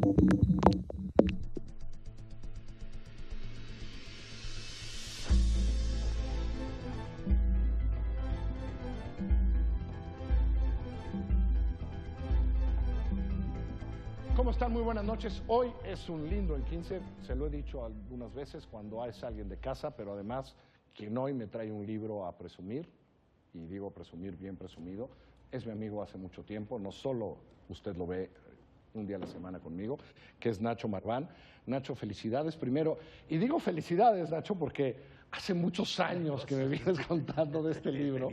¿Cómo están? Muy buenas noches. Hoy es un lindo el 15, se lo he dicho algunas veces cuando es alguien de casa, pero además quien hoy me trae un libro a presumir, y digo presumir bien presumido, es mi amigo hace mucho tiempo, no solo usted lo ve un día a la semana conmigo, que es Nacho Marván. Nacho, felicidades primero, y digo felicidades, Nacho, porque hace muchos años que me vienes contando de este libro,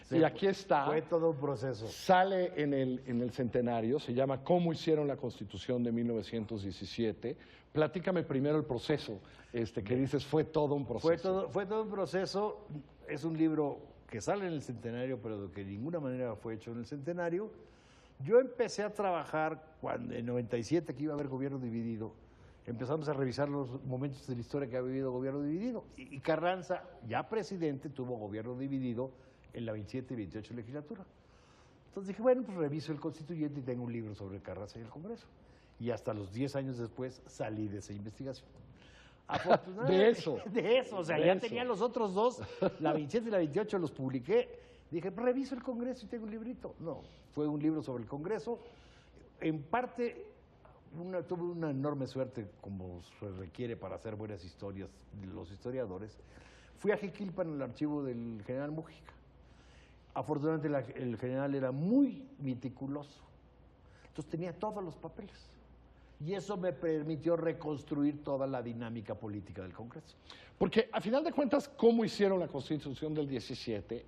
y aquí está. Fue todo un proceso. Sale en el centenario, se llama ¿Cómo hicieron la Constitución de 1917? Platícame primero el proceso, que dices fue todo un proceso. Fue todo un proceso, es un libro que sale en el centenario, pero de que de ninguna manera fue hecho en el centenario. Yo empecé a trabajar cuando en 97, que iba a haber gobierno dividido. Empezamos a revisar los momentos de la historia que ha vivido gobierno dividido. Y Carranza, ya presidente, tuvo gobierno dividido en la 27 y 28 legislatura. Entonces dije, bueno, pues reviso el constituyente y tengo un libro sobre Carranza y el Congreso. Y hasta los 10 años después salí de esa investigación. De eso. De eso, o sea, de ya eso. tenía los otros dos, la 27 y la 28 los publiqué. Dije, reviso el Congreso y tengo un librito. No, fue un libro sobre el Congreso. En parte, tuve una enorme suerte, como se requiere para hacer buenas historias de los historiadores. Fui a Jiquilpan, en el archivo del general Mújica. Afortunadamente el general era muy meticuloso, entonces tenía todos los papeles. Y eso me permitió reconstruir toda la dinámica política del Congreso. Porque, a final de cuentas, ¿cómo hicieron la Constitución del 17?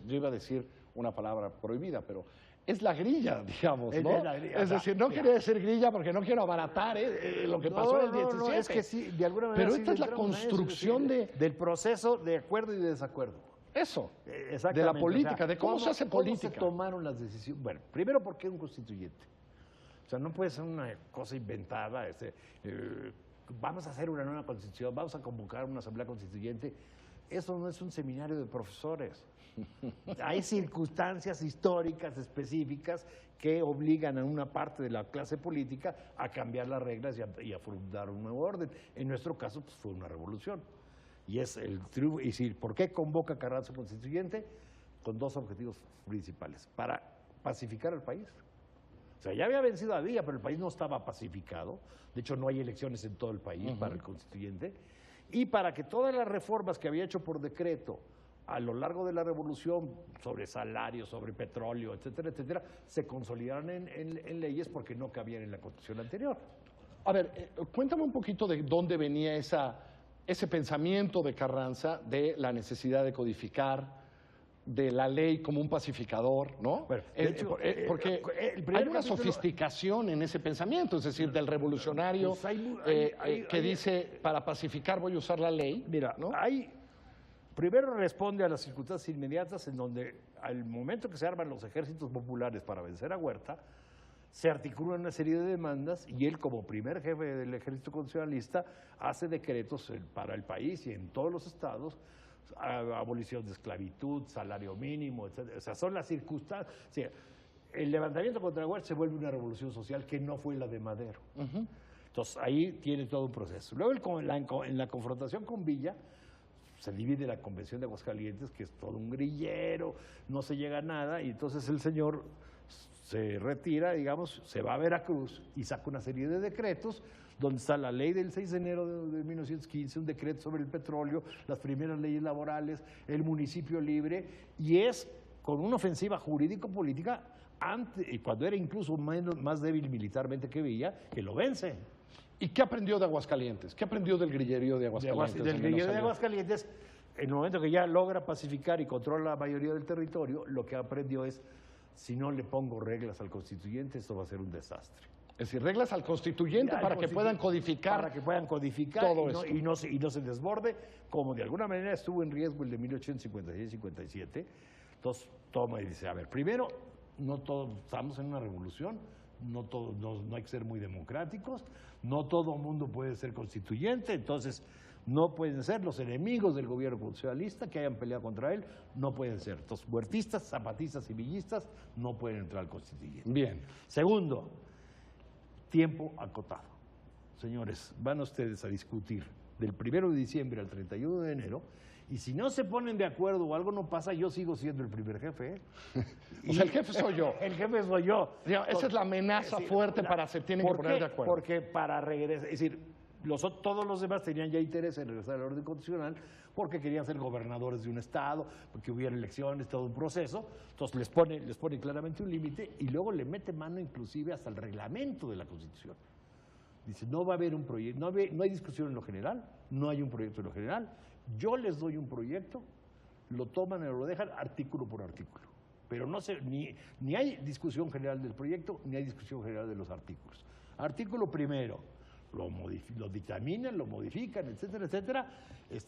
Yo iba a decir una palabra prohibida, pero es la grilla, digamos, ¿no? Es decir, no quería decir grilla porque no quiero abaratar lo que pasó en el 17. No, es que sí, de alguna manera. Pero sí esta es la construcción del proceso de acuerdo y de desacuerdo. Eso, Exactamente. de la política, O sea, de cómo se hace política. ¿Cómo se tomaron las decisiones? Bueno, primero, ¿por qué un constituyente? O sea, no puede ser una cosa inventada, vamos a hacer una nueva constitución, vamos a convocar una asamblea constituyente. Eso no es un seminario de profesores. Hay circunstancias históricas específicas que obligan a una parte de la clase política a cambiar las reglas y a fundar un nuevo orden. En nuestro caso, pues, fue una revolución. Y es el triunfo. Y decir, ¿por qué convoca Carranza constituyente? Con dos objetivos principales: para pacificar al país. O sea, ya había vencido a Villa, pero el país no estaba pacificado. De hecho, no hay elecciones en todo el país para el constituyente. Y para que todas las reformas que había hecho por decreto a lo largo de la revolución, sobre salarios, sobre petróleo, etcétera, etcétera, se consolidaran en leyes porque no cabían en la Constitución anterior. A ver, cuéntame un poquito de dónde venía ese pensamiento de Carranza de la necesidad de codificar, de la ley como un pacificador, ¿no? Bueno, porque hay una sofisticación en ese pensamiento, es decir, del revolucionario que dice, para pacificar voy a usar la ley. Mira, ¿no? Primero responde a las circunstancias inmediatas en donde al momento que se arman los ejércitos populares para vencer a Huerta, se articulan una serie de demandas y él, como primer jefe del ejército constitucionalista, hace decretos para el país y en todos los estados: abolición de esclavitud, salario mínimo, etc. O sea, son las circunstancias. O sea, el levantamiento contra Huerta se vuelve una revolución social que no fue la de Madero. Entonces, ahí tiene todo un proceso. Luego, en la confrontación con Villa, se divide la Convención de Aguascalientes, que es todo un grillero, no se llega a nada, y entonces el señor se retira, digamos, se va a Veracruz y saca una serie de decretos donde está la ley del 6 de enero de 1915, un decreto sobre el petróleo, las primeras leyes laborales, el municipio libre, y es con una ofensiva jurídico-política y cuando era incluso más débil militarmente que Villa, que lo vence. ¿Y qué aprendió de Aguascalientes? ¿Qué aprendió del grillerío de Aguascalientes? Del grillerío de Aguascalientes, en el momento que ya logra pacificar y controla la mayoría del territorio, lo que aprendió es: si no le pongo reglas al constituyente, esto va a ser un desastre. Es decir, reglas al constituyente que puedan codificar. Para que puedan codificar todo y no se desborde, como de alguna manera estuvo en riesgo el de 1856-57. Entonces toma y dice, a ver, primero, no todos estamos en una revolución, no hay que ser muy democráticos, no todo el mundo puede ser constituyente, entonces no pueden ser los enemigos del gobierno constitucionalista que hayan peleado contra él, no pueden ser. Entonces, huertistas, zapatistas y villistas no pueden entrar al constituyente. Bien. Segundo, tiempo acotado. Señores, van ustedes a discutir del 1 de diciembre al 31 de enero, y si no se ponen de acuerdo o algo no pasa, yo sigo siendo el primer jefe. O sea, el jefe soy yo. El jefe soy yo. Esa es la amenaza fuerte para se tienen que poner de acuerdo. Porque para regresar, es decir, todos los demás tenían ya interés en regresar al orden constitucional porque querían ser gobernadores de un estado, porque hubiera elecciones, todo un proceso. Entonces les pone claramente un límite y luego le mete mano inclusive hasta el reglamento de la Constitución. Dice, no va a haber un proyecto, no hay discusión en lo general, no hay un proyecto en lo general. Yo les doy un proyecto, lo toman y lo dejan artículo por artículo. Pero ni hay discusión general del proyecto, ni hay discusión general de los artículos. Artículo primero, lo dictaminan, lo modifican, etcétera, etcétera,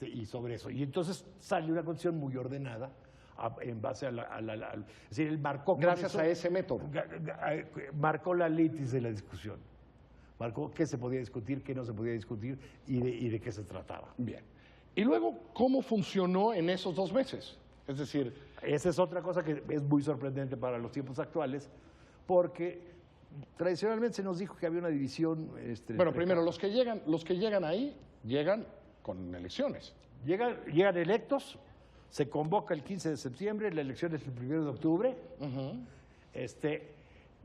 y sobre eso. Y entonces sale una condición muy ordenada en base a es decir, él marcó... Gracias a ese método. Marcó la litis de la discusión. Marcó qué se podía discutir, qué no se podía discutir y de qué se trataba. Bien. Y luego, ¿cómo funcionó en esos 2 meses? Es decir... Esa es otra cosa que es muy sorprendente para los tiempos actuales, porque tradicionalmente se nos dijo que había una división... Bueno, primero, los que llegan ahí, llegan con elecciones. Llegan electos, se convoca el 15 de septiembre, la elección es el 1 de octubre,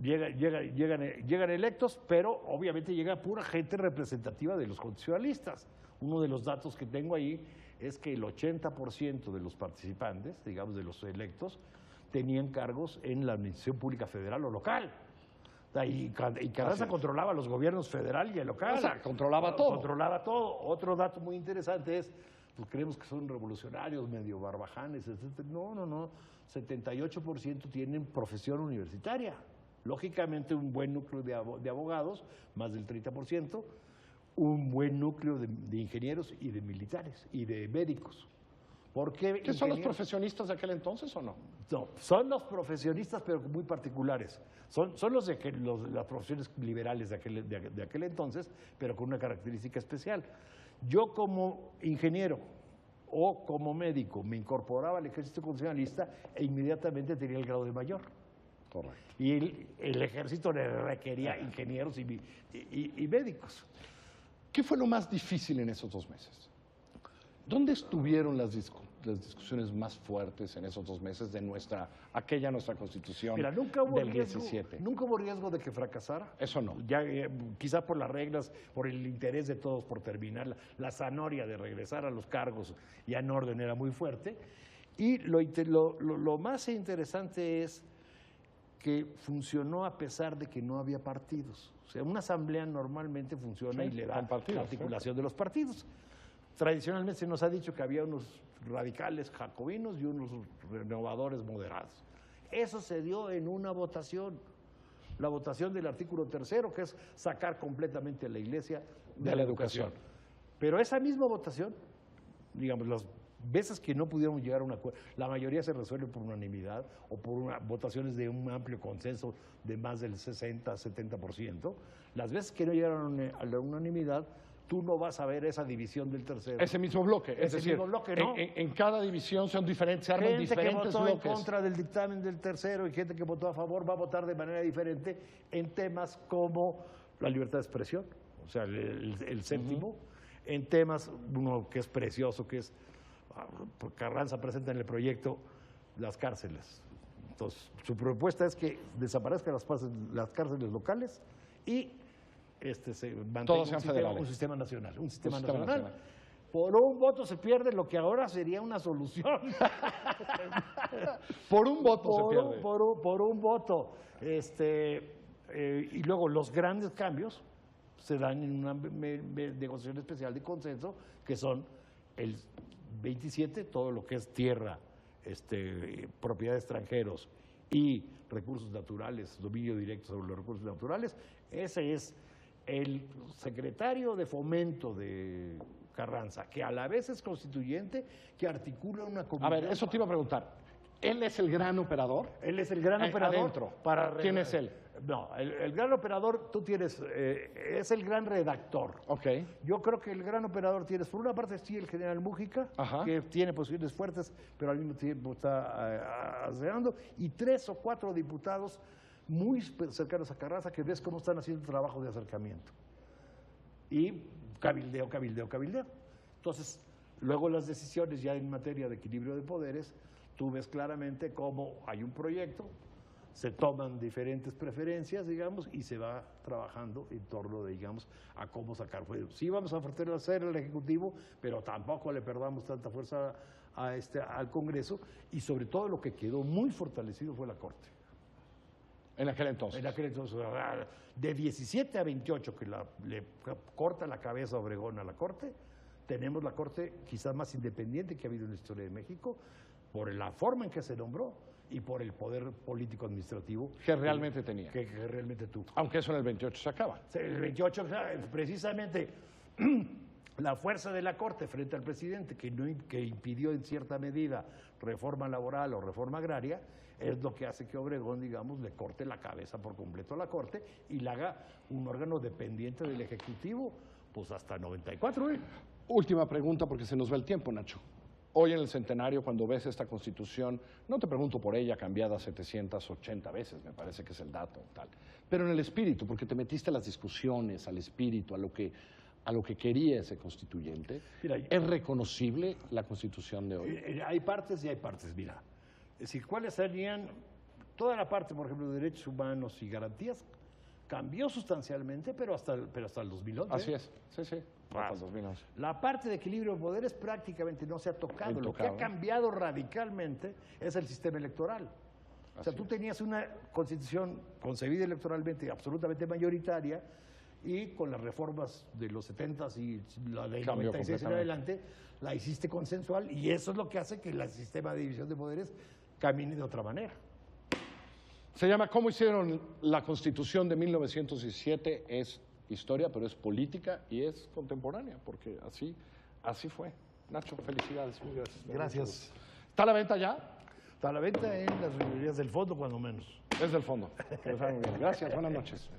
llegan electos, pero obviamente llega pura gente representativa de los constitucionalistas. Uno de los datos que tengo ahí es que el 80% de los participantes, digamos de los electos, tenían cargos en la administración pública federal o local. Y Carranza controlaba los gobiernos federal y el local. O sea, controlaba todo. Controlaba todo. Otro dato muy interesante es, pues creemos que son revolucionarios, medio barbajanes, etc. No. 78% tienen profesión universitaria. Lógicamente, un buen núcleo de abogados, más del 30%, un buen núcleo de ingenieros y de militares y de médicos. ¿Qué son los profesionistas de aquel entonces o no? No, son los profesionistas, pero muy particulares. Son las profesiones liberales de aquel entonces, pero con una característica especial. Yo como ingeniero o como médico me incorporaba al ejército constitucionalista e inmediatamente tenía el grado de mayor. Correcto. Y el ejército le requería ingenieros y médicos. ¿Qué fue lo más difícil en esos 2 meses? ¿Dónde estuvieron las discusiones más fuertes en esos 2 meses de nuestra Constitución? Mira, nunca hubo del 17? Nunca hubo riesgo de que fracasara. Eso no. Ya, quizá por las reglas, por el interés de todos por terminar, la zanahoria de regresar a los cargos ya en orden era muy fuerte. Y lo más interesante es que funcionó a pesar de que no había partidos. O sea, una asamblea normalmente funciona y le da la articulación de los partidos. Tradicionalmente se nos ha dicho que había unos radicales jacobinos y unos renovadores moderados. Eso se dio en una votación, la votación del artículo 3, que es sacar completamente a la Iglesia de la educación. Pero esa misma votación, digamos, las veces que no pudieron llegar a un acuerdo, la mayoría se resuelve por unanimidad o por votaciones de un amplio consenso de más del 60-70%. Las veces que no llegaron a la unanimidad, tú no vas a ver esa división del tercero. Ese mismo bloque. Es decir, ¿no? en cada división son diferentes, se arman diferentes bloques. Gente que votó en contra del dictamen del tercero y gente que votó a favor va a votar de manera diferente en temas como la libertad de expresión, o sea, el séptimo, en temas, uno que es precioso, que es, Carranza presenta en el proyecto las cárceles. Entonces, su propuesta es que desaparezcan las cárceles locales y se mantenga un sistema nacional. Un sistema nacional. Por un voto se pierde lo que ahora sería una solución. Por un voto se pierde. Por un voto. Y luego los grandes cambios se dan en una negociación especial de consenso, que son el 27, todo lo que es tierra, propiedad de extranjeros y recursos naturales, dominio directo sobre los recursos naturales. Ese es el secretario de Fomento de Carranza, que a la vez es constituyente, que articula una comisión. A ver, eso te iba a preguntar. ¿Él es el gran operador? Él es el gran operador. Adentro. ¿Quién es él? No, el gran operador, tú tienes, es el gran redactor. Ok. Yo creo que el gran operador tienes, por una parte, sí, el general Mújica, que tiene posiciones fuertes, pero al mismo tiempo está asesorando, y 3 o 4 diputados muy cercanos a Carranza, que ves cómo están haciendo trabajo de acercamiento. Y cabildeo. Entonces, luego las decisiones ya en materia de equilibrio de poderes, tú ves claramente cómo hay un proyecto, se toman diferentes preferencias, digamos, y se va trabajando en torno, digamos, a cómo sacar fuego. Sí vamos a fortalecer el Ejecutivo, pero tampoco le perdamos tanta fuerza al Congreso, y sobre todo lo que quedó muy fortalecido fue la Corte. En aquel entonces. En aquel entonces, de 17 a 28, que le corta la cabeza a Obregón a la Corte, tenemos la Corte quizás más independiente que ha habido en la historia de México, por la forma en que se nombró y por el poder político administrativo que realmente tenía. Que realmente tuvo. Aunque eso en el 28 se acaba. El 28, precisamente, la fuerza de la Corte frente al presidente, que impidió en cierta medida reforma laboral o reforma agraria, es lo que hace que Obregón, digamos, le corte la cabeza por completo a la Corte y la haga un órgano dependiente del Ejecutivo, pues hasta 94. Última pregunta, porque se nos va el tiempo, Nacho. Hoy en el centenario, cuando ves esta Constitución, no te pregunto por ella, cambiada 780 veces, me parece que es el dato, tal, pero en el espíritu, porque te metiste a las discusiones, al espíritu, a lo que quería ese constituyente. Mira, ¿es reconocible la Constitución de hoy? Hay partes y hay partes, mira. Es decir, ¿cuáles serían? Toda la parte, por ejemplo, de derechos humanos y garantías cambió sustancialmente, pero hasta el 2011. Así es, sí, hasta el 2011. La parte de equilibrio de poderes prácticamente no se ha tocado. Lo que ha cambiado radicalmente es el sistema electoral. O sea, tú tenías una constitución concebida electoralmente absolutamente mayoritaria, y con las reformas de los 70s y la de 96 en adelante, la hiciste consensual, y eso es lo que hace que el sistema de división de poderes camine de otra manera. Se llama ¿Cómo hicieron la Constitución de 1917? Es historia, pero es política y es contemporánea, porque así fue. Nacho, felicidades. Muy gracias. Gracias. ¿Está a la venta ya? Está a la venta en las librerías del fondo, cuando menos. Es del fondo. Que les haga muy bien. Gracias, buenas noches.